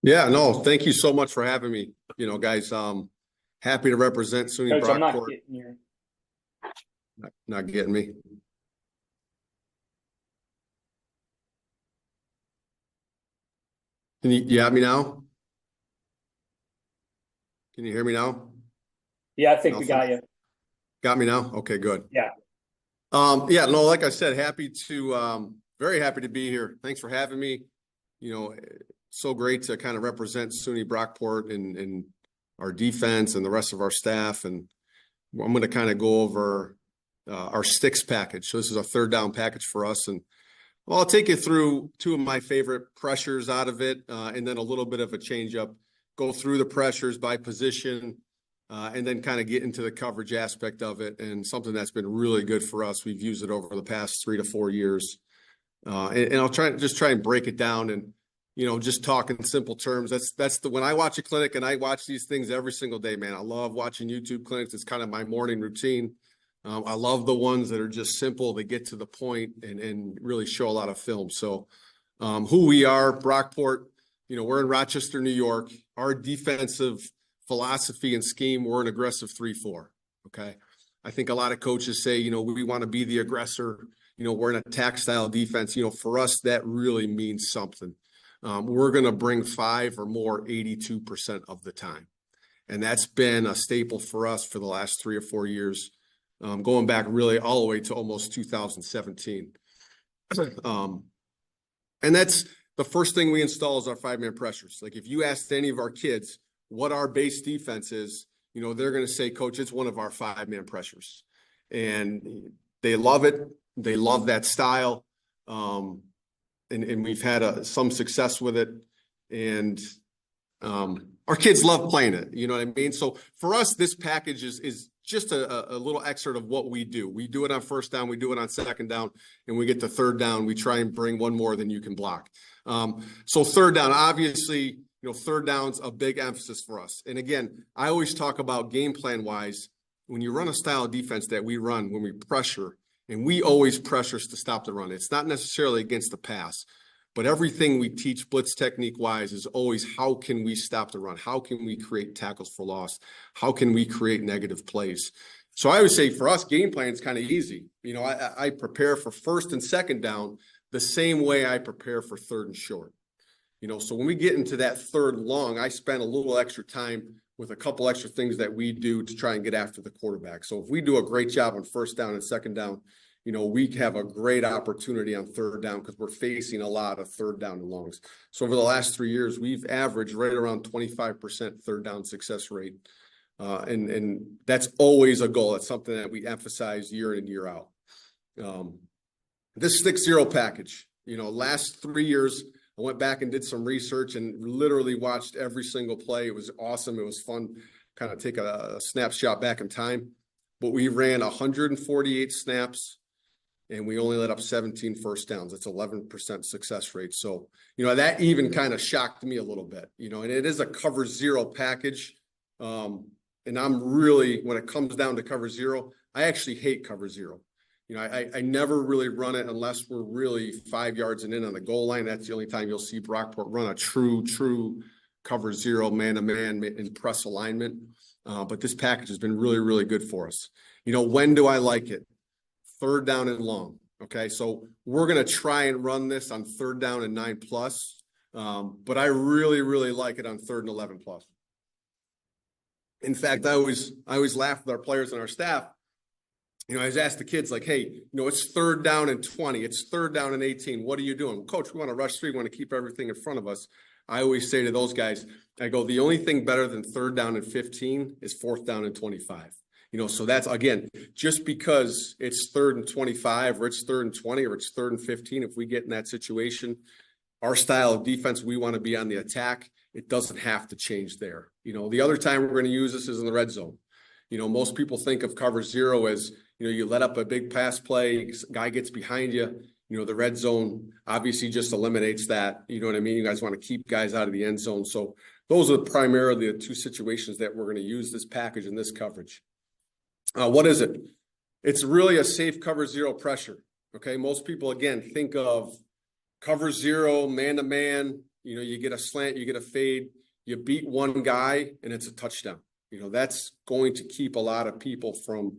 Yeah, no, thank you so much for having me. Guys, happy to represent SUNY Coach, I'm not Brockport. getting your. Not getting me. You have me now? Can you hear me now? Yeah, I think we Nothing? got you. Got me now? Okay, good. Yeah. Yeah, no, like I said, very happy to be here. Thanks for having me. So great to kind of represent SUNY Brockport and our defense and the rest of our staff. And I'm going to kind of go over our sticks package. So this is a third down package for us. And well, I'll take you through two of my favorite pressures out of it, and then a little bit of a change up, go through the pressures by position, and then kind of get into the coverage aspect of it, and something that's been really good for us. We've used it over the past 3 to 4 years. And I'll try and break it down and, just talk in simple terms. When I watch a clinic, and I watch these things every single day, man, I love watching YouTube clinics. It's kind of my morning routine. I love the ones that are just simple. They get to the point and really show a lot of film. So who we are, Brockport, we're in Rochester, New York. Our defensive philosophy and scheme, we're an aggressive 3-4. Okay. I think a lot of coaches say, we want to be the aggressor. We're an attack style defense. For us, that really means something. We're going to bring 5 or more 82% of the time. And that's been a staple for us for the last 3 or 4 years. Going back really all the way to almost 2017. And that's the first thing we install is our 5-man pressures. Like if you asked any of our kids what our base defense is, they're going to say, Coach, it's one of our 5-man pressures. And they love it. They love that style. And we've had some success with it. And our kids love playing it. You know what I mean? So for us, this package is just a little excerpt of what we do. We do it on first down, we do it on second down, and we get to third down. We try and bring one more than you can block. So third down, obviously, third down's a big emphasis for us. And again, I always talk about game plan wise, when you run a style of defense that we run, when we pressure, and we always pressure to stop the run. It's not necessarily against the pass, but everything we teach blitz technique wise is always how can we stop the run? How can we create tackles for loss? How can we create negative plays? So I would say for us, game plan is kind of easy. I prepare for first and second down the same way I prepare for third and short. So when we get into that third long, I spend a little extra time with a couple extra things that we do to try and get after the quarterback. So if we do a great job on first down and second down, we have a great opportunity on third down because we're facing a lot of third down and longs. So over the last 3 years, we've averaged right around 25% third down success rate. And that's always a goal. That's something that we emphasize year in and year out. This 6-0 package, last 3 years, I went back and did some research and literally watched every single play. It was awesome. It was fun, kind of take a snapshot back in time. But we ran 148 snaps. And we only let up 17 first downs. That's 11% success rate. So, that even kind of shocked me a little bit, and it is a cover zero package. And I'm really, when it comes down to cover zero, I actually hate cover zero. I never really run it unless we're really 5 yards and in on the goal line. That's the only time you'll see Brockport run a true cover zero man-to-man in press alignment. But this package has been really, really good for us. When do I like it? Third down and long. Okay. So we're going to try and run this on third down and 9+. But I really, really like it on third and 11+. In fact, I always laugh with our players and our staff. I always ask the kids like, hey, it's third down and 20. It's third down and 18. What are you doing? Coach, we want to rush 3. We want to keep everything in front of us. I always say to those guys, I go, the only thing better than third down and 15 is fourth down and 25. So that's, again, just because it's third and 25 or it's third and 20 or it's third and 15, if we get in that situation, our style of defense, we want to be on the attack. It doesn't have to change there. The other time we're going to use this is in the red zone. Most people think of cover zero as, you let up a big pass play, guy gets behind you. The red zone obviously just eliminates that. You know what I mean? You guys want to keep guys out of the end zone. So those are primarily the 2 situations that we're going to use this package and this coverage. What is it? It's really a safe cover zero pressure. Okay. Most people, again, think of cover zero, man-to-man, You know, you get a slant, you get a fade, you beat one guy and it's a touchdown. You know, that's going to keep a lot of people from,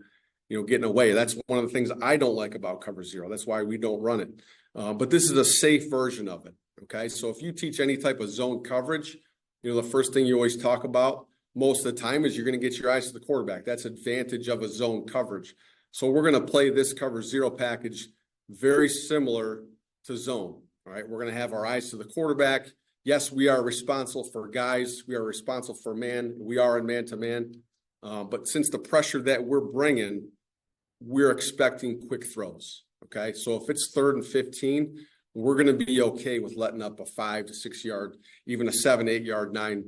you know, getting away. That's one of the things I don't like about cover zero. That's why we don't run it. But this is a safe version of it. Okay. So if you teach any type of zone coverage, you know, the first thing you always talk about most of the time is you're going to get your eyes to the quarterback. That's advantage of a zone coverage. So we're going to play this cover zero package very similar to zone. All right. We're going to have our eyes to the quarterback. Yes, we are responsible for guys. We are responsible for man. We are in man to man. But since the pressure that we're bringing, we're expecting quick throws. Okay. So if it's 3rd and 15, we're going to be okay with letting up a 5 to 6 yard, even a 7, 8 yard, 9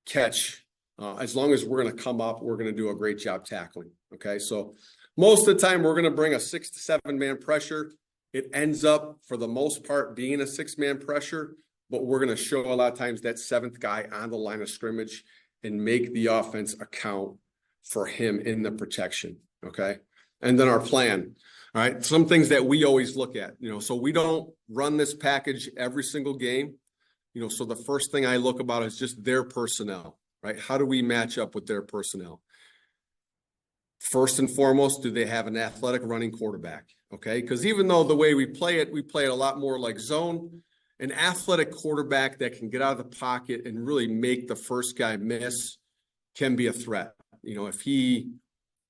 catch. As long as we're going to come up, we're going to do a great job tackling. Okay. So most of the time we're going to bring a 6 to 7 man pressure. It ends up for the most part being a 6-man pressure, but we're going to show a lot of times that 7th guy on the line of scrimmage and make the offense account for him in the protection. Okay. And then our plan. All right. Some things that we always look at, you know, so we don't run this package every single game. You know, so the first thing I look about is just their personnel, right? How do we match up with their personnel? First and foremost, do they have an athletic running quarterback? Okay. Because even though the way we play it a lot more like zone, an athletic quarterback that can get out of the pocket and really make the first guy miss can be a threat. You know, if he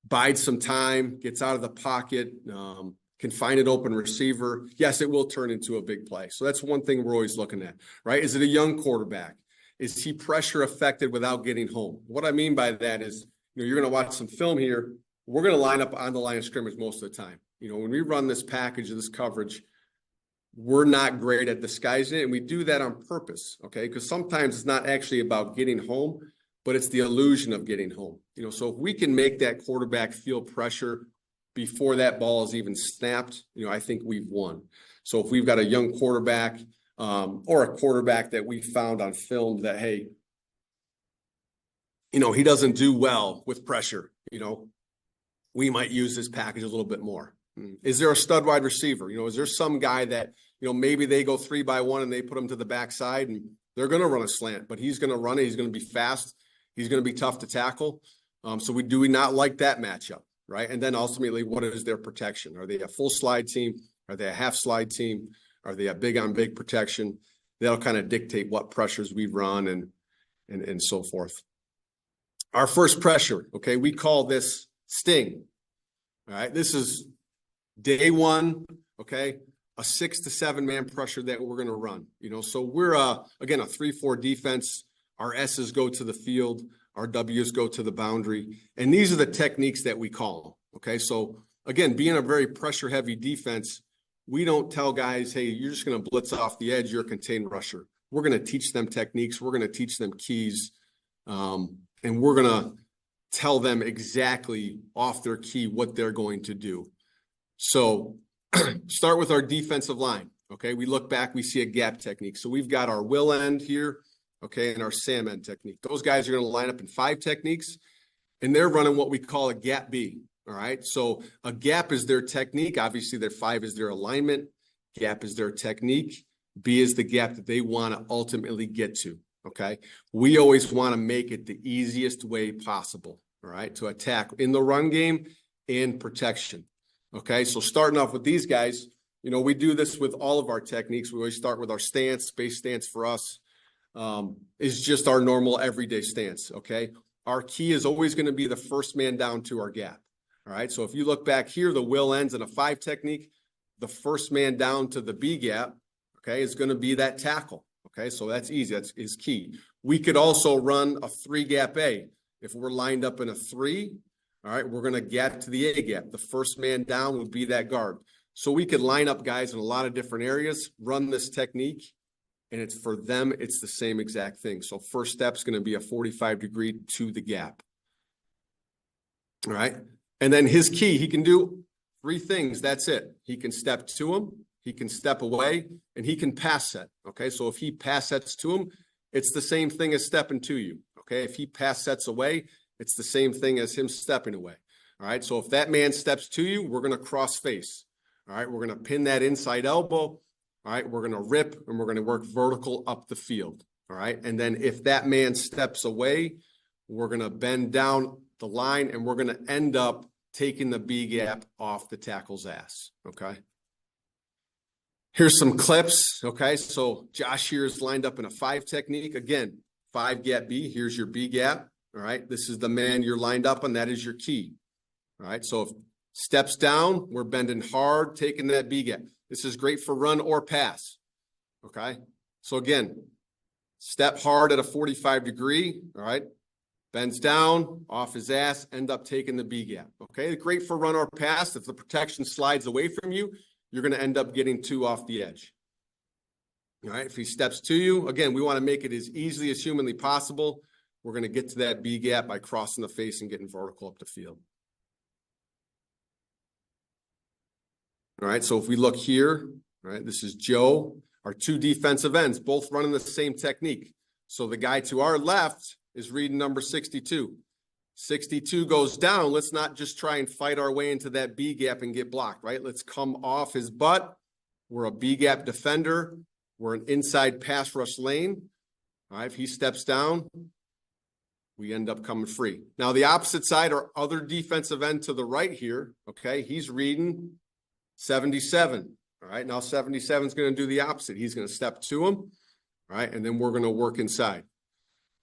bides some time, gets out of the pocket, can find an open receiver, yes, it will turn into a big play. So that's one thing we're always looking at, right? Is it a young quarterback? Is he pressure affected without getting home? What I mean by that is, you know, you're going to watch some film here. We're going to line up on the line of scrimmage most of the time. You know, when we run this package of this coverage, we're not great at disguising it. And we do that on purpose. Okay. Because sometimes it's not actually about getting home, but it's the illusion of getting home. You know, so if we can make that quarterback feel pressure before that ball is even snapped, you know, I think we've won. So if we've got a young quarterback or a quarterback that we found on film that, hey, you know, he doesn't do well with pressure, you know, we might use this package a little bit more. Is there a stud wide receiver? You know, is there some guy that, you know, maybe they go 3-by-1 and they put him to the backside and they're going to run a slant, but he's going to run it. He's going to be fast. He's going to be tough to tackle. So do we not like that matchup, right? And then ultimately, what is their protection? Are they a full slide team? Are they a half slide team? Are they a big on big protection? That'll kind of dictate what pressures we run and so forth. Our first pressure, okay, we call this sting. All right, this is day one, okay, a 6 to 7 man pressure that we're going to run. You know, so we're again a 3-4 defense. Our S's go to the field, our W's go to the boundary, and these are the techniques that we call. Okay, so again, being a very pressure heavy defense, we don't tell guys, hey, you're just going to blitz off the edge, you're a contained rusher. We're going to teach them techniques, we're going to teach them keys, and we're going to tell them exactly off their key what they're going to do. So start with our defensive line. Okay, we look back, we see a gap technique. So we've got our will end here, okay, and our Sam end technique. Those guys are going to line up in 5 techniques, and they're running what we call a gap B. All right, so a gap is their technique. Obviously, their 5 is their alignment. Gap is their technique. B is the gap that they want to ultimately get to. Okay, we always want to make it the easiest way possible. All right, to attack in the run game and protection. Okay, so starting off with these guys, you know, we do this with all of our techniques. We always start with our stance. Base stance for us is just our normal everyday stance. Okay, our key is always going to be the first man down to our gap. All right, so if you look back here, the will ends in a 5 technique. The first man down to the B gap, okay, is going to be that tackle. Okay, so that's easy. That's is key. We could also run a 3 gap A. If we're lined up in a 3, all right, we're going to gap to the A gap. The first man down would be that guard. So we could line up guys in a lot of different areas, run this technique, and it's for them, it's the same exact thing. So first step is going to be a 45-degree to the gap. All right. And then his key, he can do 3 things. That's it. He can step to him, he can step away, and he can pass set. Okay. So if he pass sets to him, it's the same thing as stepping to you. Okay. If he pass sets away, it's the same thing as him stepping away. All right. So if that man steps to you, we're going to cross face. All right. We're going to pin that inside elbow. all right, we're going to rip and we're going to work vertical up the field. All right. And then if that man steps away, we're going to bend down the line and we're going to end up taking the B gap off the tackle's ass. Okay. Here's some clips. Okay. So Josh here is lined up in a 5 technique. Again, 5 gap B. Here's your B gap. All right. This is the man you're lined up on. That is your key. All right. So if steps down, we're bending hard, taking that B gap. This is great for run or pass. Okay. So again, step hard at a 45 degree. All right. Bends down off his ass, end up taking the B gap. Okay. Great for run or pass. If the protection slides away from you, you're going to end up getting 2 off the edge. All right. If he steps to you, again, we want to make it as easily as humanly possible. We're going to get to that B gap by crossing the face and getting vertical up the field. All right, so if we look here, all right, this is Joe, our 2 defensive ends, both running the same technique. So the guy to our left is reading number 62. 62 goes down. Let's not just try and fight our way into that B gap and get blocked, right? Let's come off his butt. We're a B gap defender. We're an inside pass rush lane. All right, if he steps down, we end up coming free. Now, the opposite side, our other defensive end to the right here, okay, he's reading 77. All right. Now 77 is going to do the opposite. He's going to step to him. All right. And then we're going to work inside.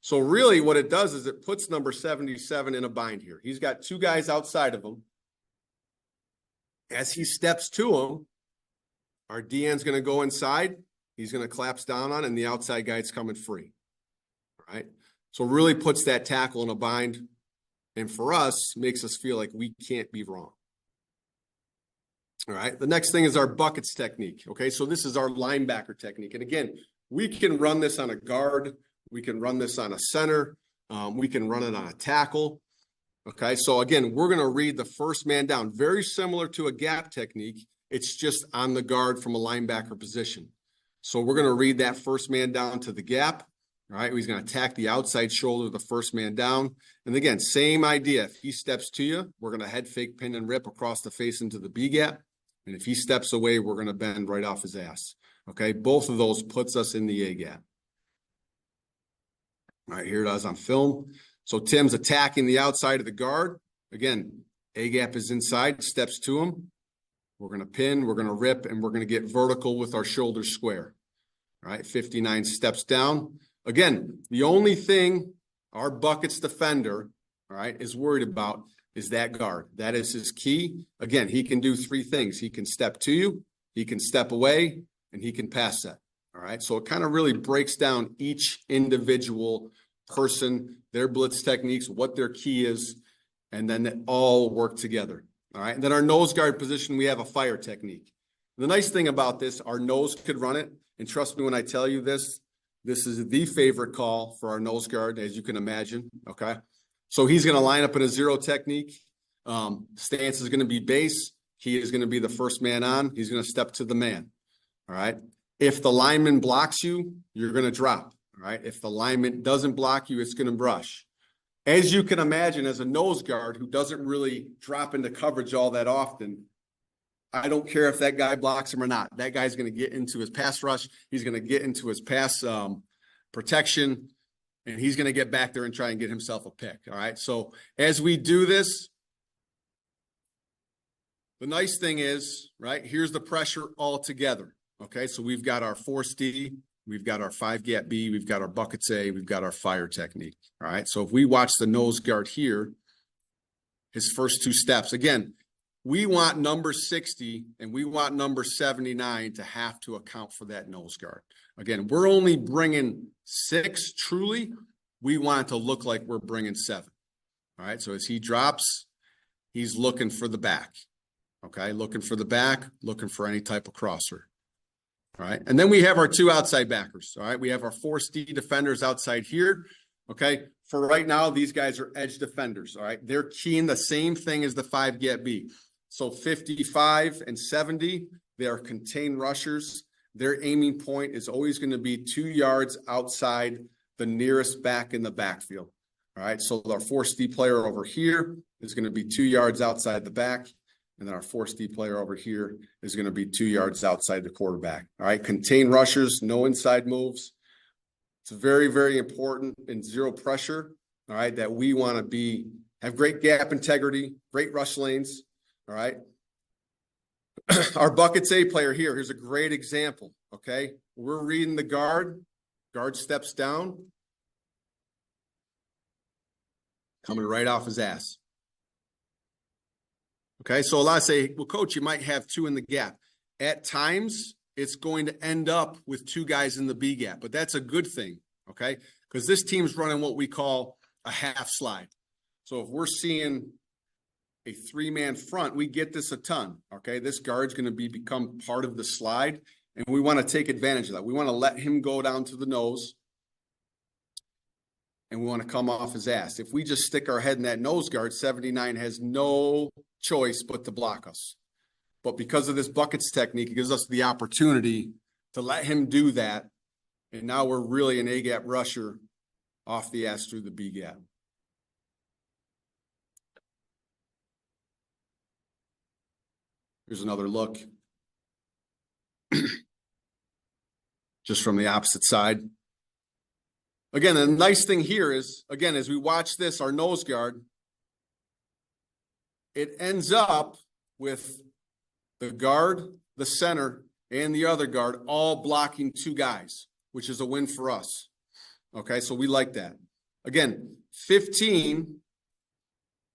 So really what it does is it puts number 77 in a bind here. He's got 2 guys outside of him. As he steps to him, our DN's going to go inside. He's going to collapse down on it, and the outside guy's coming free. All right. So really puts that tackle in a bind. And for us, makes us feel like we can't be wrong. All right. The next thing is our buckets technique. Okay. So this is our linebacker technique. And again, we can run this on a guard. We can run this on a center. We can run it on a tackle. Okay. So again, we're going to read the first man down, very similar to a gap technique. It's just on the guard from a linebacker position. So we're going to read that first man down to the gap. All right. He's going to attack the outside shoulder of the first man down. And again, same idea. If he steps to you, we're going to head fake, pin, and rip across the face into the B gap. And if he steps away, we're going to bend right off his ass. Okay, both of those puts us in the A gap. All right, here it is on film. So Tim's attacking the outside of the guard. Again, A gap is inside, steps to him. We're going to pin, we're going to rip, and we're going to get vertical with our shoulders square. All right, 59 steps down. Again, the only thing our buckets defender, all right, is worried about is that guard. That is his key. Again, he can do 3 things. He can step to you, he can step away, and he can pass set. All right. So it kind of really breaks down each individual person, their blitz techniques, what their key is, and then they all work together. All right. And then our nose guard position, we have a fire technique. The nice thing about this, our nose could run it. And trust me when I tell you this is the favorite call for our nose guard, as you can imagine. Okay. So he's going to line up in a 0 technique. Stance is going to be base. He is going to be the first man on. He's going to step to the man. All right. If the lineman blocks you, you're going to drop. All right. If the lineman doesn't block you, it's going to brush. As you can imagine, as a nose guard who doesn't really drop into coverage all that often, I don't care if that guy blocks him or not. That guy's going to get into his pass rush. He's going to get into his pass protection. And he's going to get back there and try and get himself a pick. All right. So as we do this, the nice thing is, right, here's the pressure all together. Okay. So we've got our force D, we've got our 5 gap B, we've got our buckets A, we've got our fire technique. All right. So if we watch the nose guard here, his first 2 steps, again, we want number 60 and we want number 79 to have to account for that nose guard. Again, we're only bringing 6 truly. We want it to look like we're bringing 7. All right. So as he drops, he's looking for the back. Okay. Looking for the back, looking for any type of crosser. All right. And then we have our 2 outside backers. All right. We have our force D defenders outside here. Okay. For right now, these guys are edge defenders. All right. They're keying the same thing as the 5 gap B. So 55 and 70, they are contained rushers. Their aiming point is always going to be 2 yards outside the nearest back in the backfield. All right. So our force D player over here is going to be 2 yards outside the back. And then our force D player over here is going to be 2 yards outside the quarterback. All right. Contain rushers, no inside moves. It's very, very important in zero pressure. All right. That we want to have great gap integrity, great rush lanes. All right. Our buckets A player here's a great example. Okay. We're reading the guard steps down, coming right off his ass. Okay, so a lot say, well, coach, you might have 2 in the gap. At times, it's going to end up with 2 guys in the B gap, but that's a good thing, okay? Because this team's running what we call a half slide. So if we're seeing a 3-man front, we get this a ton, okay? This guard's going to become part of the slide, and we want to take advantage of that. We want to let him go down to the nose, and we want to come off his ass. If we just stick our head in that nose guard, 79 has no choice but to block us. But because of this buckets technique, it gives us the opportunity to let him do that. And now we're really an A-gap rusher off the ass through the B gap. Here's another look. Just from the opposite side. Again, the nice thing here is, again, as we watch this, our nose guard, it ends up with the guard, the center, and the other guard all blocking 2 guys, which is a win for us. Okay, so we like that. Again, 15,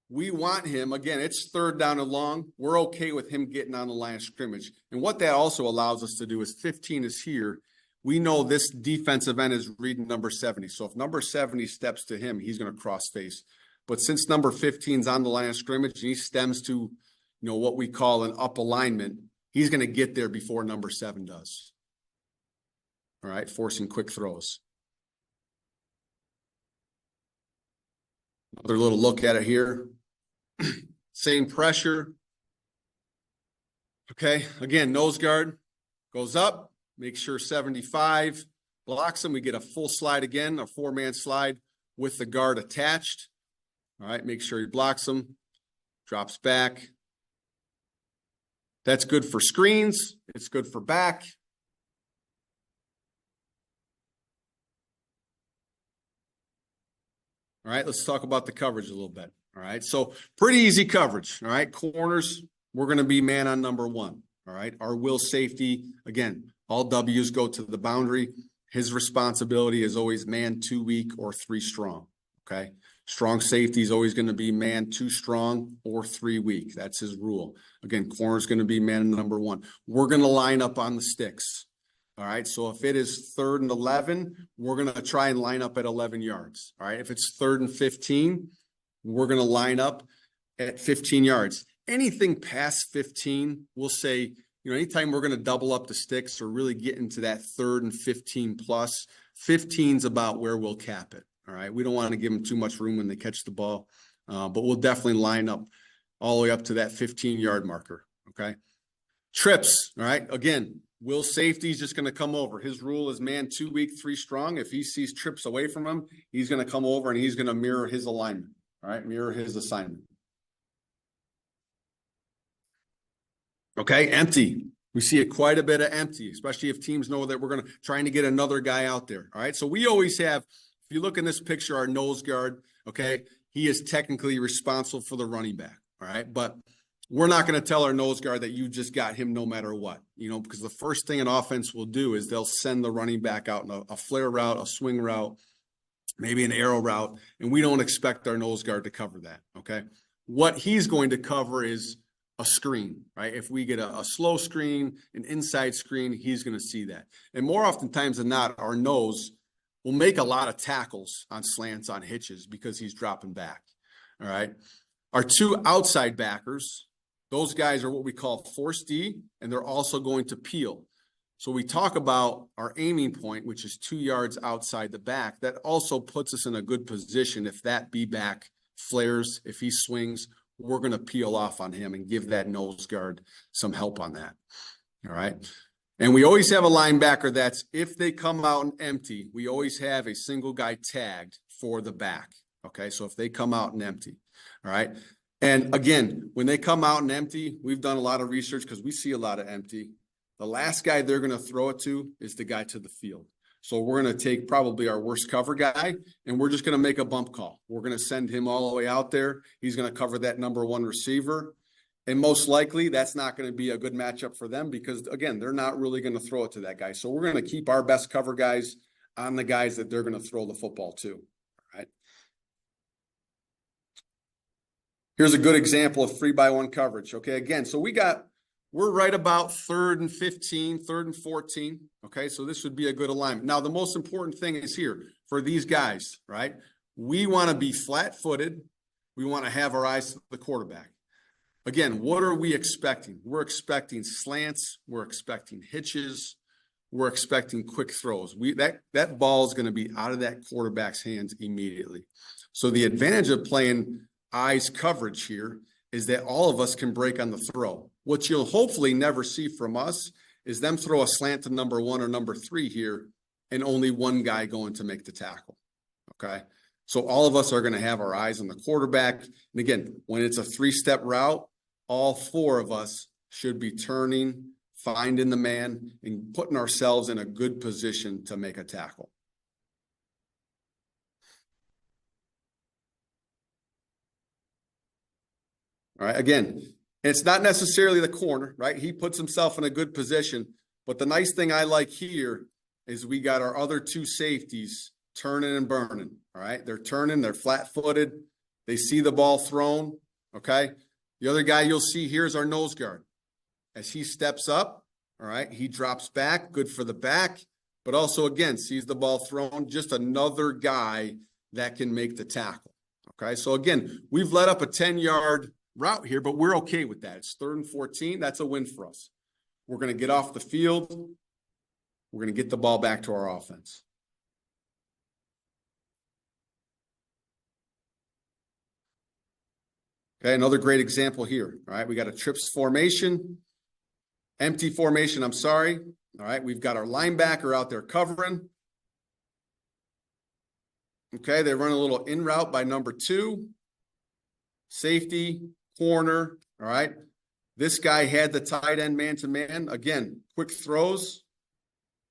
we want him, again, it's 3rd down and long. We're okay with him getting on the line of scrimmage. And what that also allows us to do is 15 is here. We know this defensive end is reading number 70. So if number 70 steps to him, he's going to cross face. But since number 15 is on the line of scrimmage and he stems to, what we call an up alignment, he's going to get there before number 7 does. All right, forcing quick throws. Another little look at it here. Same pressure. Okay, again, nose guard goes up, make sure 75 blocks him. We get a full slide again, a 4-man slide with the guard attached. All right, make sure he blocks him, drops back. That's good for screens. It's good for back. All right, let's talk about the coverage a little bit. All right, so pretty easy coverage. All right, corners, we're going to be man on number 1. All right, our will safety, again, all W's go to the boundary. His responsibility is always man 2 weak or 3 strong. Okay, strong safety is always going to be man 2 strong or 3 weak. That's his rule. Again, corner is going to be man number 1. We're going to line up on the sticks. All right, so if it is 3rd and 11, we're going to try and line up at 11 yards. All right, if it's 3rd and 15, we're going to line up at 15 yards. Anything past 15, we'll say, anytime we're going to double up the sticks or really get into that 3rd and 15 plus, 15's about where we'll cap it. All right, we don't want to give them too much room when they catch the ball, but we'll definitely line up all the way up to that 15-yard marker. Okay, trips. All right, again, will safety is just going to come over. His rule is man 2 weak, 3 strong. If he sees trips away from him, he's going to come over and he's going to mirror his alignment. All right, mirror his assignment. Okay, empty. We see it quite a bit of empty, especially if teams know that we're trying to get another guy out there. All right, so we always have, if you look in this picture, our nose guard, okay, he is technically responsible for the running back. All right, but we're not going to tell our nose guard that you just got him no matter what, because the first thing an offense will do is they'll send the running back out in a flare route, a swing route, maybe an arrow route, and we don't expect our nose guard to cover that, okay? What he's going to cover is a screen, right? If we get a slow screen, an inside screen, he's going to see that. And more oftentimes than not, our nose will make a lot of tackles on slants, on hitches, because he's dropping back, all right? Our 2 outside backers, those guys are what we call force D, and they're also going to peel. So we talk about our aiming point, which is 2 yards outside the back. That also puts us in a good position if that B back flares, if he swings, we're going to peel off on him and give that nose guard some help on that. All right. And we always have a linebacker that's, if they come out and empty, we always have a single guy tagged for the back. Okay. So if they come out and empty, all right. And again, when they come out and empty, we've done a lot of research because we see a lot of empty. The last guy they're going to throw it to is the guy to the field. So we're going to take probably our worst cover guy, and we're just going to make a bump call. We're going to send him all the way out there. He's going to cover that number one receiver. And most likely that's not going to be a good matchup for them because, again, they're not really going to throw it to that guy. So we're going to keep our best cover guys on the guys that they're going to throw the football to. All right. Here's a good example of 3-by-1 coverage. Okay, again, so we're right about 3rd and 15, 3rd and 14. Okay, so this would be a good alignment. Now, the most important thing is here for these guys, right? We want to be flat-footed. We want to have our eyes to the quarterback. Again, what are we expecting? We're expecting slants. We're expecting hitches. We're expecting quick throws. That ball is going to be out of that quarterback's hands immediately. So the advantage of playing eyes coverage here is that all of us can break on the throw. What you'll hopefully never see from us is them throw a slant to number 1 or number 3 here and only one guy going to make the tackle. Okay. So all of us are going to have our eyes on the quarterback. And again, when it's a 3-step route, all 4 of us should be turning, finding the man, and putting ourselves in a good position to make a tackle. All right, again, it's not necessarily the corner, right? He puts himself in a good position. But the nice thing I like here is we got our other 2 safeties turning and burning, all right? They're turning, they're flat-footed. They see the ball thrown, okay? The other guy you'll see here is our nose guard. As he steps up, all right, he drops back, good for the back, but also, again, sees the ball thrown, just another guy that can make the tackle, okay? So, again, we've let up a 10-yard route here, but we're okay with that. It's 3rd and 14. That's a win for us. We're going to get off the field. We're going to get the ball back to our offense. Okay, another great example here. All right, we got a trips formation, empty formation, I'm sorry. All right, we've got our linebacker out there covering. Okay, they run a little in route by number 2. Safety, corner, all right. This guy had the tight end man-to-man. Again, quick throws.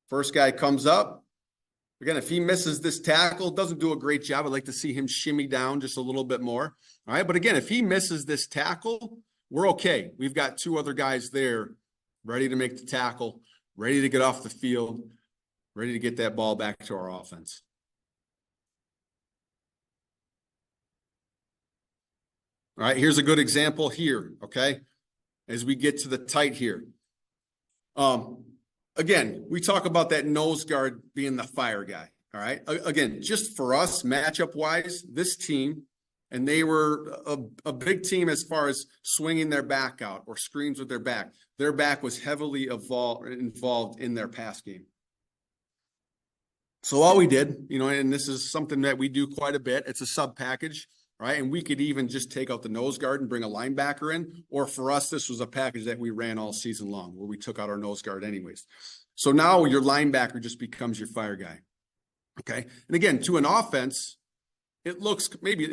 First guy comes up. Again, if he misses this tackle, doesn't do a great job. I'd like to see him shimmy down just a little bit more. All right, but again, if he misses this tackle, we're okay. We've got 2 other guys there ready to make the tackle, ready to get off the field, ready to get that ball back to our offense. All right, here's a good example here, okay, as we get to the tight here. Again, we talk about that nose guard being the fire guy, all right? Again, just for us, matchup-wise, this team, and they were a big team as far as swinging their back out or screens with their back. Their back was heavily involved in their pass game. So all we did, and this is something that we do quite a bit, it's a sub package. Right. And we could even just take out the nose guard and bring a linebacker in. Or for us, this was a package that we ran all season long where we took out our nose guard anyways. So now your linebacker just becomes your fire guy. Okay. And again, to an offense, it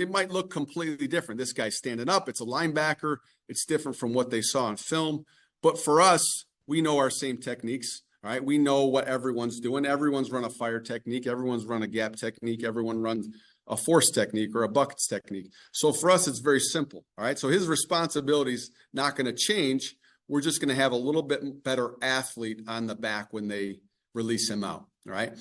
might look completely different. This guy's standing up. It's a linebacker. It's different from what they saw on film. But for us, we know our same techniques. All right. We know what everyone's doing. Everyone's run a fire technique. Everyone's run a gap technique. Everyone runs a force technique or a buckets technique. So for us, it's very simple. All right. So his responsibility is not going to change. We're just going to have a little bit better athlete on the back when they release him out. All right.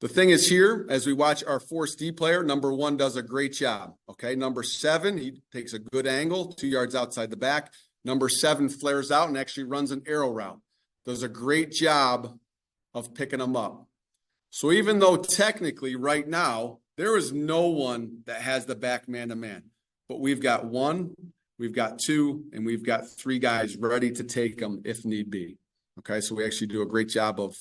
The thing is here, as we watch our force D player, number 1 does a great job. Okay. Number 7, he takes a good angle, 2 yards outside the back. Number 7 flares out and actually runs an arrow route. Does a great job of picking them up. So even though technically right now, there is no one that has the back man-to-man, but we've got 1, we've got 2, and we've got 3 guys ready to take them if need be. Okay, so we actually do a great job of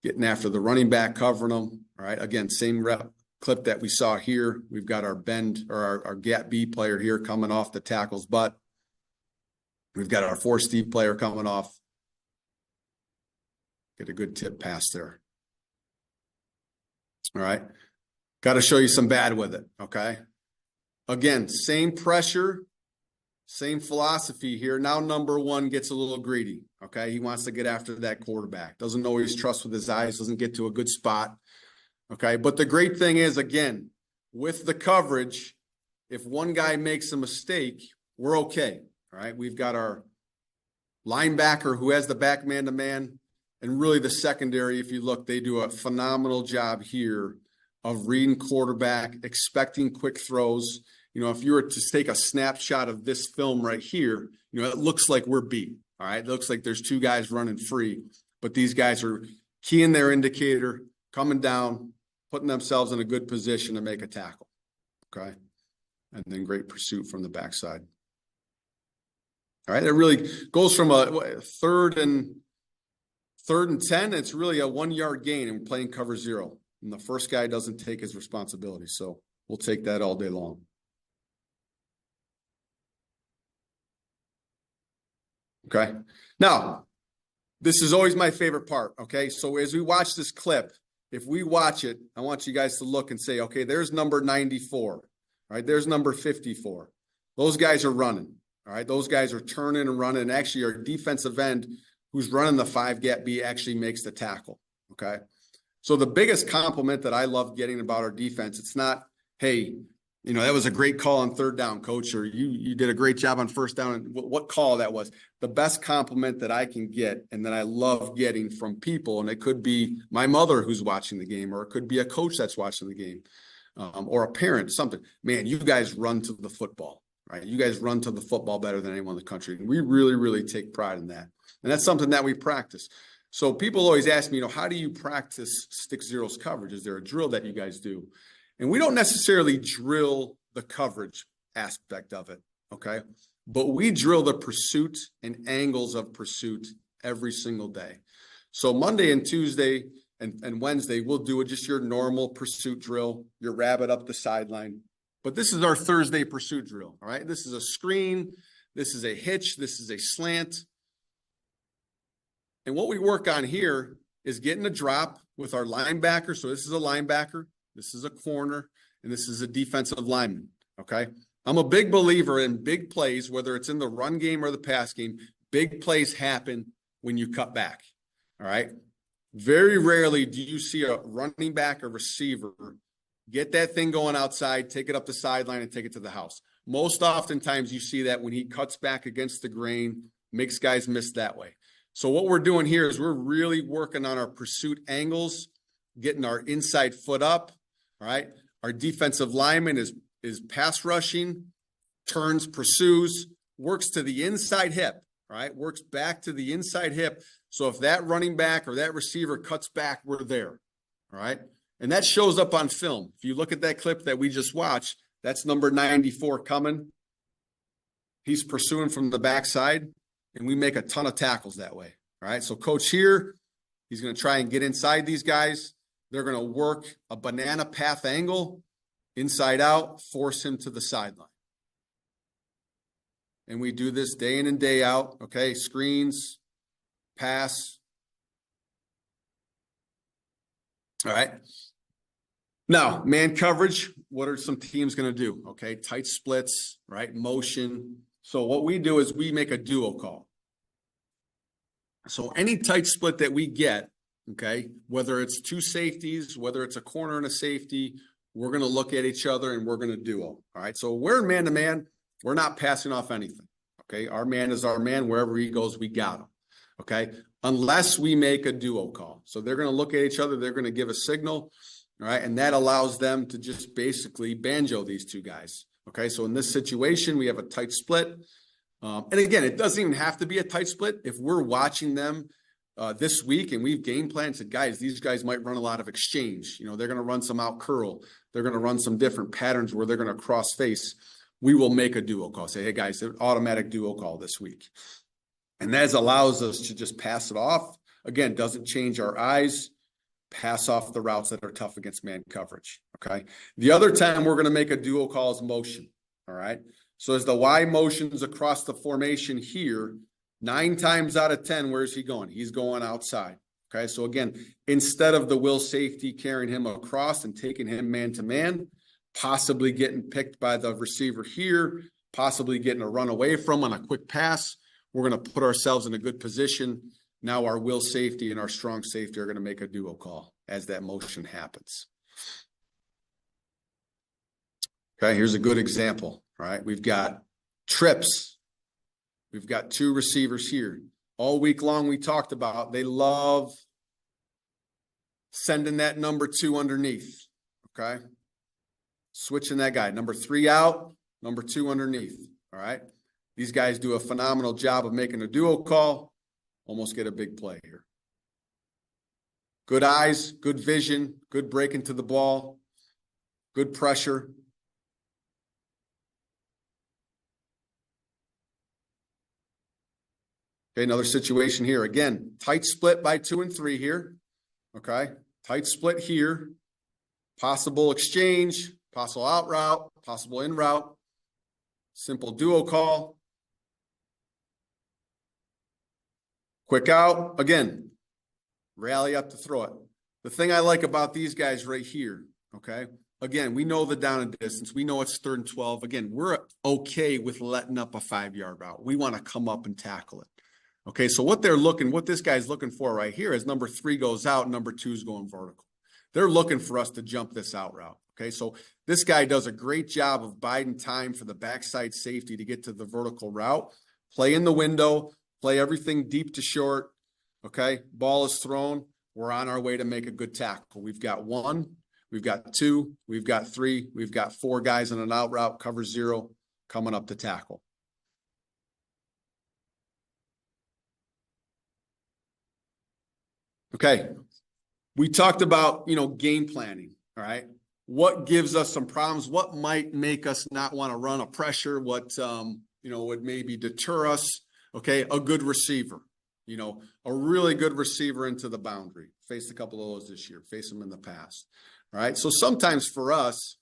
getting after the running back, covering them. All right, again, same clip that we saw here. We've got our bend or our gap B player here coming off the tackle's butt. We've got our force D player coming off. Get a good tip pass there. All right. Got to show you some bad with it. Okay. Again, same pressure, same philosophy here. Now number one gets a little greedy, okay? He wants to get after that quarterback. Doesn't always trust with his eyes, doesn't get to a good spot, okay? But the great thing is, again, with the coverage, if one guy makes a mistake, we're okay, all right? We've got our linebacker who has the back man-to-man, and really the secondary, if you look, they do a phenomenal job here of reading quarterback, expecting quick throws. You know, if you were to take a snapshot of this film right here, you know, it looks like we're beat, all right? It looks like there's two guys running free, but these guys are keying their indicator, coming down, putting themselves in a good position to make a tackle, okay? And then great pursuit from the backside. All right, it really goes from a third and 10, it's really a 1 yard gain and playing cover zero. And the first guy doesn't take his responsibility. So we'll take that all day long. Okay. Now, this is always my favorite part. Okay. So as we watch this clip, if we watch it, I want you guys to look and say, okay, there's number 94. All right. There's number 54. Those guys are running. All right. Those guys are turning and running. And actually, our defensive end who's running the 5-gap B actually makes the tackle. Okay. So the biggest compliment that I love getting about our defense, it's not, hey, you know, that was a great call on third down, coach, or you did a great job on first down. And what call that was. The best compliment that I can get and that I love getting from people, and it could be my mother who's watching the game, or it could be a coach that's watching the game, or a parent, something. Man, you guys run to the football, right? You guys run to the football better than anyone in the country. And we really, really take pride in that. And that's something that we practice. So people always ask me, you know, how do you practice stick zeros coverage? Is there a drill that you guys do? And we don't necessarily drill the coverage aspect of it, okay? But we drill the pursuit and angles of pursuit every single day. So Monday and Tuesday and Wednesday, we'll do just your normal pursuit drill, your rabbit up the sideline. But this is our Thursday pursuit drill, all right? This is a screen, this is a hitch, this is a slant. And what we work on here is getting a drop with our linebacker. So this is a linebacker, this is a corner, and this is a defensive lineman, okay? I'm a big believer in big plays, whether it's in the run game or the pass game. Big plays happen when you cut back, all right? Very rarely do you see a running back or receiver get that thing going outside, take it up the sideline, and take it to the house. Most oftentimes you see that when he cuts back against the grain, makes guys miss that way. So what we're doing here is we're really working on our pursuit angles, getting our inside foot up, all right? Our defensive lineman is pass rushing, turns, pursues, works to the inside hip, all right? Works back to the inside hip. So if that running back or that receiver cuts back, we're there, all right? And that shows up on film. If you look at that clip that we just watched, that's number 94 coming. He's pursuing from the backside. And we make a ton of tackles that way. All right. So coach here, he's going to try and get inside these guys. They're going to work a banana path angle inside out, force him to the sideline. And we do this day in and day out. Okay. Screens, pass. All right. Now, man coverage, what are some teams going to do? Okay. Tight splits, right? Motion. So what we do is we make a duo call. So any tight split that we get, okay, whether it's two safeties, whether it's a corner and a safety, we're going to look at each other and we're going to duo. All right. So we're man-to-man. We're not passing off anything. Okay. Our man is our man. Wherever he goes, we got him. Okay. Unless we make a duo call. So they're going to look at each other. They're going to give a signal. All right. And that allows them to just basically banjo these two guys. Okay, so in this situation, we have a tight split. And again, it doesn't even have to be a tight split. If we're watching them this week and we've game planned, said, guys, these guys might run a lot of exchange. You know, they're going to run some out curl. They're going to run some different patterns where they're going to cross face. We will make a duo call. Say, hey, guys, an automatic duo call this week. And that allows us to just pass it off. Again, doesn't change our eyes. Pass off the routes that are tough against man coverage, okay? The other time we're going to make a duo call is motion, all right? So as the Y motions across the formation here, 9 times out of 10, where's he going? He's going outside, okay? So again, instead of the will safety carrying him across and taking him man-to-man, possibly getting picked by the receiver here, possibly getting a run away from on a quick pass. We're going to put ourselves in a good position. Now our will safety and our strong safety are going to make a duo call as that motion happens. Okay, here's a good example, all right? We've got trips. We've got two receivers here. All week long we talked about they love sending that number 2 underneath, okay? Switching that guy. Number 3 out, number 2 underneath, all right? These guys do a phenomenal job of making a duo call, almost get a big play here. Good eyes, good vision, good break into the ball, good pressure. Okay, another situation here. Again, tight split by 2 and 3 here. Okay, tight split here. Possible exchange, possible out route, possible in route. Simple duo call. Quick out. Again, rally up to throw it. The thing I like about these guys right here, okay, again, we know the down and distance. We know it's 3rd and 12. Again, we're okay with letting up a 5-yard route. We want to come up and tackle it. Okay, so what this guy's looking for right here is number 3 goes out, number 2 is going vertical. They're looking for us to jump this out route. Okay, so this guy does a great job of biding time for the backside safety to get to the vertical route. Play in the window, play everything deep to short. Okay, ball is thrown. We're on our way to make a good tackle. We've got 1, we've got 2, we've got 3, we've got 4 guys in an out route, cover 0, coming up to tackle. Okay, we talked about, game planning, all right? What gives us some problems? What might make us not want to run a pressure? What, would maybe deter us? Okay, a good receiver, a really good receiver into the boundary. Faced a couple of those this year, faced them in the past, all right? So sometimes for us,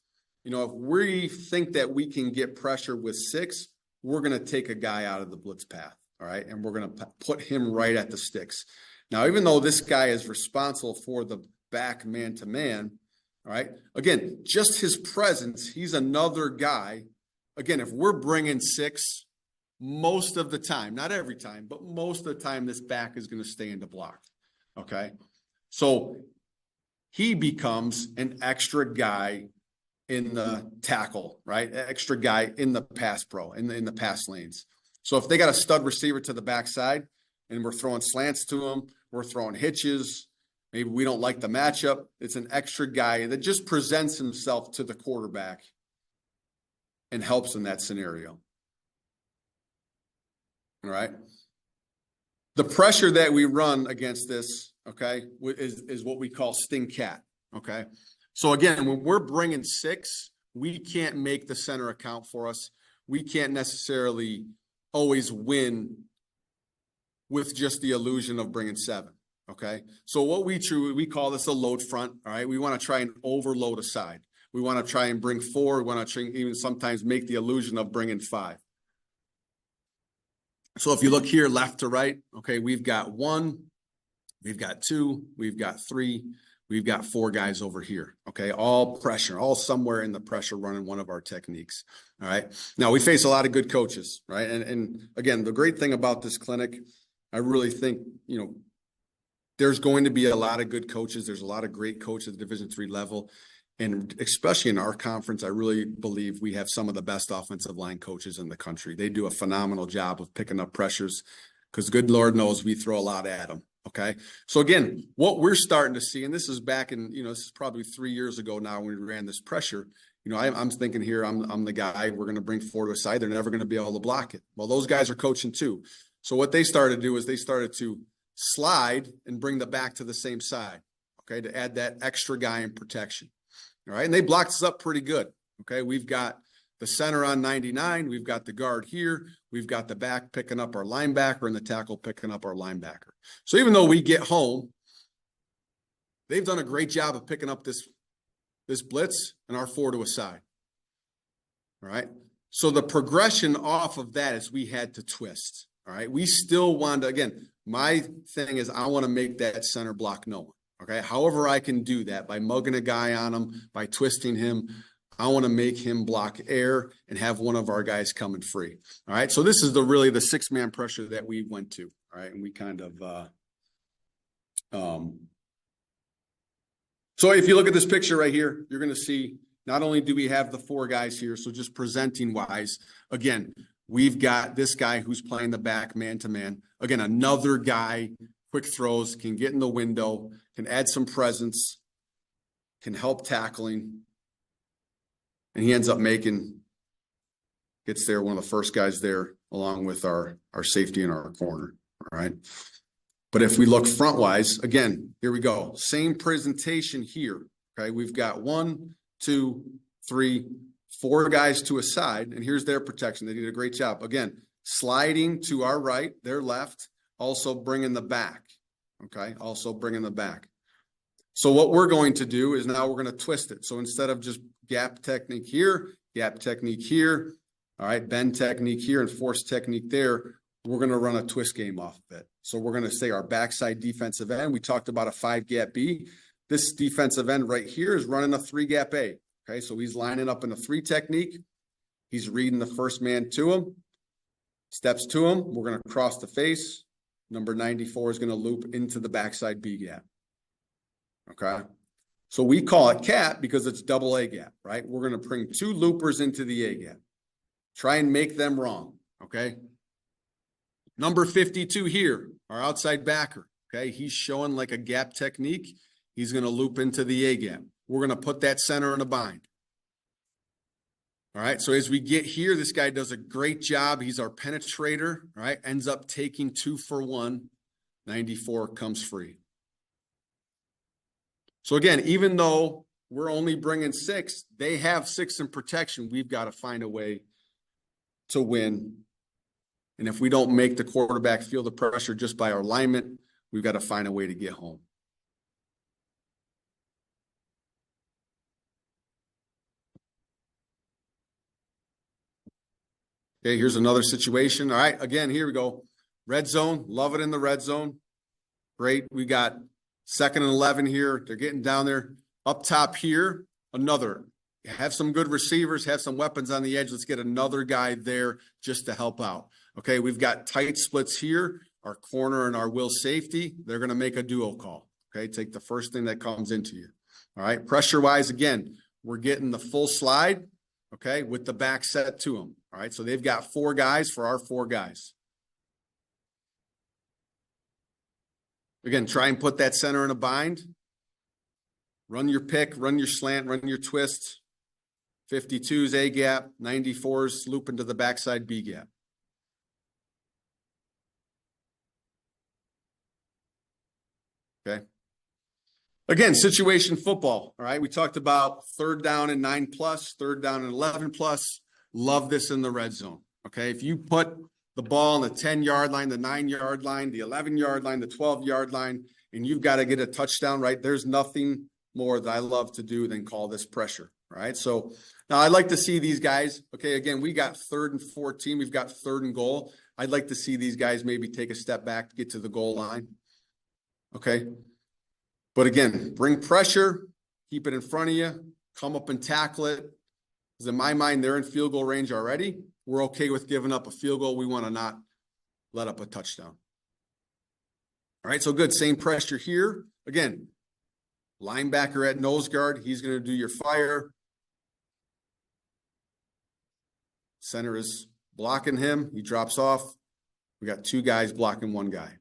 if we think that we can get pressure with 6, we're going to take a guy out of the blitz path, all right? And we're going to put him right at the sticks. Now, even though this guy is responsible for the back man-to-man, all right, again, just his presence, he's another guy. Again, if we're bringing 6, most of the time, not every time, but most of the time, this back is going to stay in the block, okay? So he becomes an extra guy in the tackle, right? Extra guy in the pass pro, in the pass lanes. So if they got a stud receiver to the backside and we're throwing slants to him, we're throwing hitches, maybe we don't like the matchup, it's an extra guy that just presents himself to the quarterback and helps in that scenario. All right. The pressure that we run against this, okay, is what we call sting cat, okay? So again, when we're bringing 6, we can't make the center account for us. We can't necessarily always win with just the illusion of bringing 7, okay? So what we call this a load front, all right? We want to try and overload a side. We want to try and bring 4. We want to try even sometimes make the illusion of bringing 5. So if you look here left to right, okay, we've got 1, we've got 2, we've got 3, we've got 4 guys over here, okay? All pressure, all somewhere in the pressure running one of our techniques, all right? Now, we face a lot of good coaches, right? And again, the great thing about this clinic, I really think, there's going to be a lot of good coaches. There's a lot of great coaches at the Division III level. And especially in our conference, I really believe we have some of the best offensive line coaches in the country. They do a phenomenal job of picking up pressures because good Lord knows we throw a lot at them. Okay. So again, what we're starting to see, and this is back in, this is probably 3 years ago now when we ran this pressure, I'm thinking here, I'm the guy, we're going to bring 4 to a side. They're never going to be able to block it. Well, those guys are coaching too. So what they started to do is they started to slide and bring the back to the same side. Okay. To add that extra guy in protection. All right. And they blocked us up pretty good. Okay. We've got the center on 99. We've got the guard here. We've got the back picking up our linebacker and the tackle picking up our linebacker. So even though we get home, they've done a great job of picking up this blitz and our 4 to a side. All right. So the progression off of that is we had to twist. All right. We still want to, again, my thing is I want to make that center block known. Okay. However I can do that by mugging a guy on him, by twisting him, I want to make him block air and have one of our guys coming free. All right. So this is really the 6-man pressure that we went to. All right. And we kind of, so if you look at this picture right here, you're going to see not only do we have the 4 guys here, so just presenting wise, again, we've got this guy who's playing the back man to man. Again, another guy, quick throws, can get in the window, can add some presence, can help tackling. And he ends up gets there, one of the first guys there, along with our safety in our corner. All right. But if we look front-wise, again, here we go. Same presentation here. Okay. We've got 1, 2, 3, 4 guys to a side, and here's their protection. They did a great job. Again, sliding to our right, their left, also bringing the back. Okay. Also bringing the back. So what we're going to do is now we're going to twist it. So instead of just gap technique here, gap technique here, all right, bend technique here and force technique there, we're going to run a twist game off of it. So we're going to say our backside defensive end. We talked about a 5-gap B. This defensive end right here is running a 3-gap A. Okay, so he's lining up in a 3 technique. He's reading the first man to him, steps to him. We're going to cross the face. Number 94 is going to loop into the backside B gap. Okay, so we call it cat because it's double A gap, right? We're going to bring 2 loopers into the A gap. Try and make them wrong, okay? Number 52 here, our outside backer, okay? He's showing like a gap technique. He's going to loop into the A gap. We're going to put that center in a bind. All right, so as we get here, this guy does a great job. He's our penetrator, all right? Ends up taking 2 for 1. 94 comes free. So again, even though we're only bringing 6, they have 6 in protection. We've got to find a way to win. And if we don't make the quarterback feel the pressure just by our alignment, we've got to find a way to get home. Okay, here's another situation. All right, again, here we go. Red zone, love it in the red zone. Great. We got 2nd and 11 here. They're getting down there. Up top here, another. Have some good receivers, have some weapons on the edge. Let's get another guy there just to help out. Okay, we've got tight splits here. Our corner and our will safety, they're going to make a duo call. Okay, take the first thing that comes into you. All right, pressure-wise, again, we're getting the full slide, okay, with the back set to them. All right, so they've got 4 guys for our 4 guys. Again, try and put that center in a bind. Run your pick, run your slant, run your twist. 52's A gap, 94's loop into the backside B gap. Okay. Again, situation football. All right. We talked about 3rd down and 9+, 3rd down and 11+. Love this in the red zone. Okay. If you put the ball on the 10-yard line, the 9-yard line, the 11-yard line, the 12-yard line, and you've got to get a touchdown, right? There's nothing more that I love to do than call this pressure. Right. So now I'd like to see these guys. Okay. Again, we got 3rd and 14. We've got 3rd and goal. I'd like to see these guys maybe take a step back to get to the goal line. Okay. But again, bring pressure, keep it in front of you, come up and tackle it. Because in my mind, they're in field goal range already. We're okay with giving up a field goal. We want to not let up a touchdown. All right. So good. Same pressure here. Again, linebacker at nose guard. He's going to do your fire. Center is blocking him. He drops off. We got 2 guys blocking 1 guy.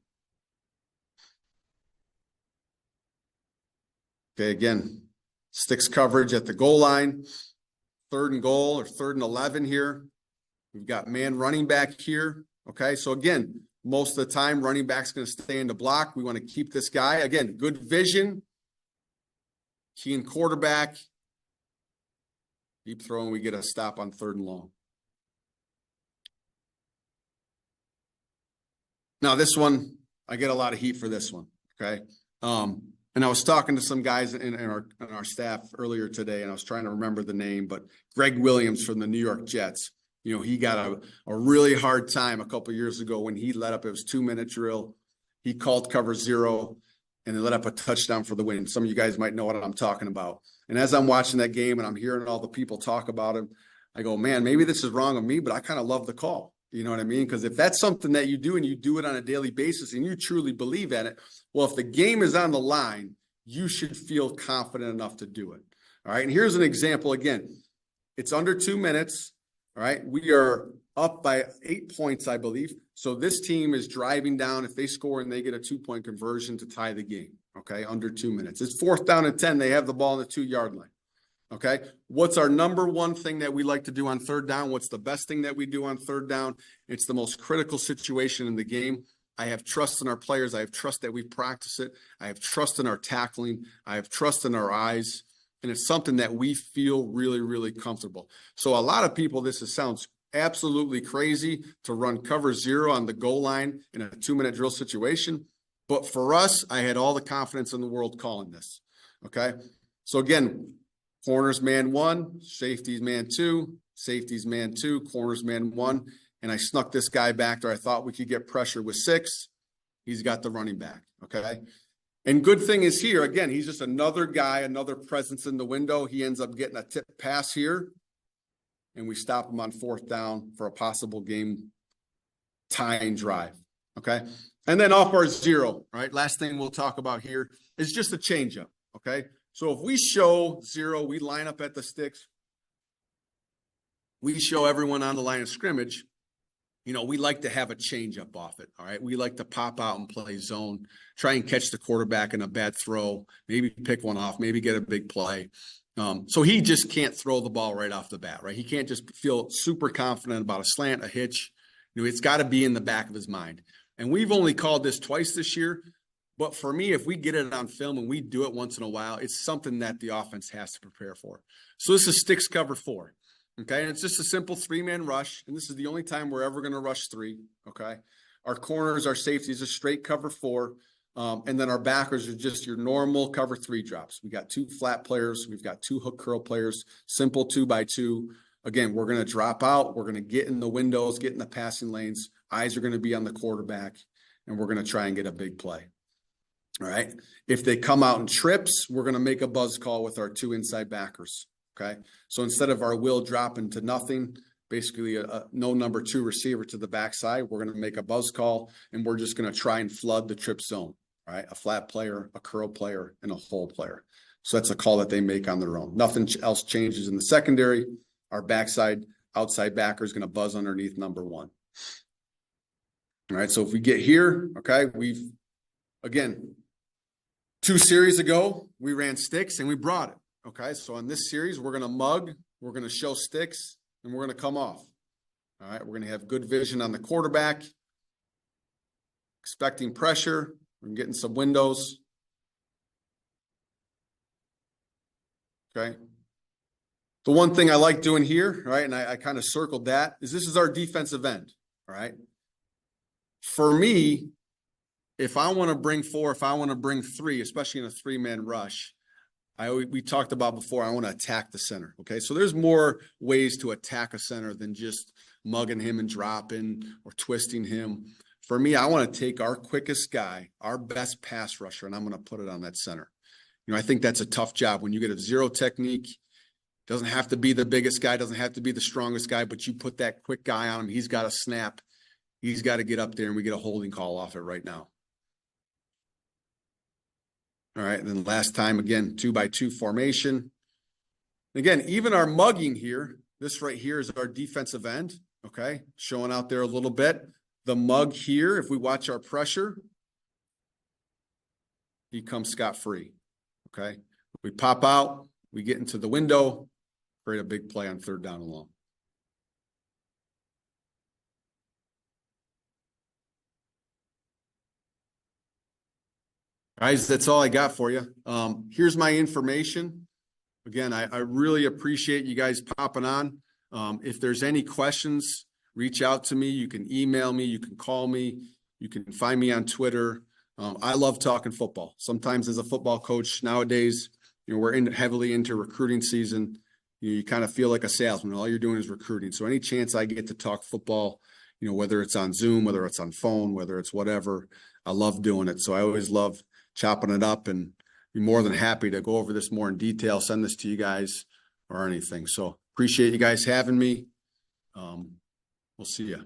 Okay, again, sticks coverage at the goal line. 3rd and goal or 3rd and 11 here. We've got man running back here. Okay, so again, most of the time, running back's going to stay in the block. We want to keep this guy. Again, good vision. Key and quarterback. Deep throw, and we get a stop on 3rd and long. Now, this one, I get a lot of heat for this one, okay? And I was talking to some guys in our staff earlier today, and I was trying to remember the name, but Greg Williams from the New York Jets. You know, he got a really hard time a couple of years ago when he let up. It was 2-minute drill. He called cover 0. and they let up a touchdown for the win. Some of you guys might know what I'm talking about. And as I'm watching that game and I'm hearing all the people talk about him, I go, man, maybe this is wrong of me, but I kind of love the call. You know what I mean? Because if that's something that you do and you do it on a daily basis and you truly believe in it, well, if the game is on the line, you should feel confident enough to do it. All right. And here's an example again. It's under 2 minutes. All right. We are up by 8 points, I believe. So this team is driving down. If they score and they get a 2-point conversion to tie the game. Okay. Under 2 minutes. It's 4th down and 10. They have the ball on the 2-yard line. Okay. What's our number one thing that we like to do on 3rd down? What's the best thing that we do on 3rd down? It's the most critical situation in the game. I have trust in our players. I have trust that we practice it. I have trust in our tackling. I have trust in our eyes. And it's something that we feel really, really comfortable. So a lot of people, sounds absolutely crazy to run cover 0 on the goal line in a 2-minute drill situation. But for us, I had all the confidence in the world calling this. Okay. So again, corners man 1, safeties man 2, safeties man 2, corners man 1. And I snuck this guy back there. I thought we could get pressure with 6. He's got the running back. Okay. And good thing is here, again, he's just another guy, another presence in the window. He ends up getting a tip pass here. And we stop him on 4th down for a possible game tying drive. Okay. And then off our 0, right? Last thing we'll talk about here is just a changeup. Okay. So if we show 0, we line up at the sticks. We show everyone on the line of scrimmage. You know, we like to have a change up off it. All right. We like to pop out and play zone, try and catch the quarterback in a bad throw, maybe pick one off, maybe get a big play. So he just can't throw the ball right off the bat, right? He can't just feel super confident about a slant, a hitch. You know, it's got to be in the back of his mind. And we've only called this twice this year. But for me, if we get it on film and we do it once in a while, it's something that the offense has to prepare for. So this is sticks cover 4. Okay. And it's just a simple 3-man rush. And this is the only time we're ever going to rush 3. Okay. Our corners, our safeties are straight cover 4. And then our backers are just your normal cover 3 drops. We got 2 flat players. We've got 2 hook curl players, simple 2x2. Again, we're going to drop out. We're going to get in the windows, get in the passing lanes. Eyes are going to be on the quarterback, and we're going to try and get a big play. All right. If they come out in trips, we're going to make a buzz call with our 2 inside backers. Okay. So instead of our will dropping to nothing, basically no number 2 receiver to the backside, we're going to make a buzz call, and we're just going to try and flood the trip zone. All right. A flat player, a curl player, and a hole player. So that's a call that they make on their own. Nothing else changes in the secondary. Our backside, outside backer is going to buzz underneath number 1. All right. So if we get here, okay, again, 2 series ago, we ran sticks and we brought it. Okay. So on this series, we're going to mug, we're going to show sticks, and we're going to come off. All right. We're going to have good vision on the quarterback, expecting pressure. We're getting some windows. Okay. The one thing I like doing here, right, and I kind of circled that, is this is our defensive end. All right. For me, if I want to bring 4, if I want to bring 3, especially in a 3-man rush, we talked about before, I want to attack the center. Okay. So there's more ways to attack a center than just mugging him and dropping or twisting him. For me, I want to take our quickest guy, our best pass rusher, and I'm going to put it on that center. You know, I think that's a tough job when you get a 0 technique. Doesn't have to be the biggest guy, doesn't have to be the strongest guy, but you put that quick guy on him. He's got to snap. He's got to get up there, and we get a holding call off it right now. All right. And then last time, again, 2x2 formation. Again, even our mugging here, this right here is our defensive end. Okay. Showing out there a little bit. The mug here, if we watch our pressure, he comes scot-free. Okay. We pop out, we get into the window, create a big play on 3rd down and long. Guys, that's all I got for you. Here's my information. Again, I really appreciate you guys popping on. If there's any questions, reach out to me. You can email me. You can call me. You can find me on Twitter. I love talking football. Sometimes as a football coach nowadays, you know, we're heavily into recruiting season. You kind of feel like a salesman. All you're doing is recruiting. So any chance I get to talk football, you know, whether it's on Zoom, whether it's on phone, whether it's whatever, I love doing it. So I always love chopping it up, and be more than happy to go over this more in detail, send this to you guys or anything. So appreciate you guys having me. We'll see you.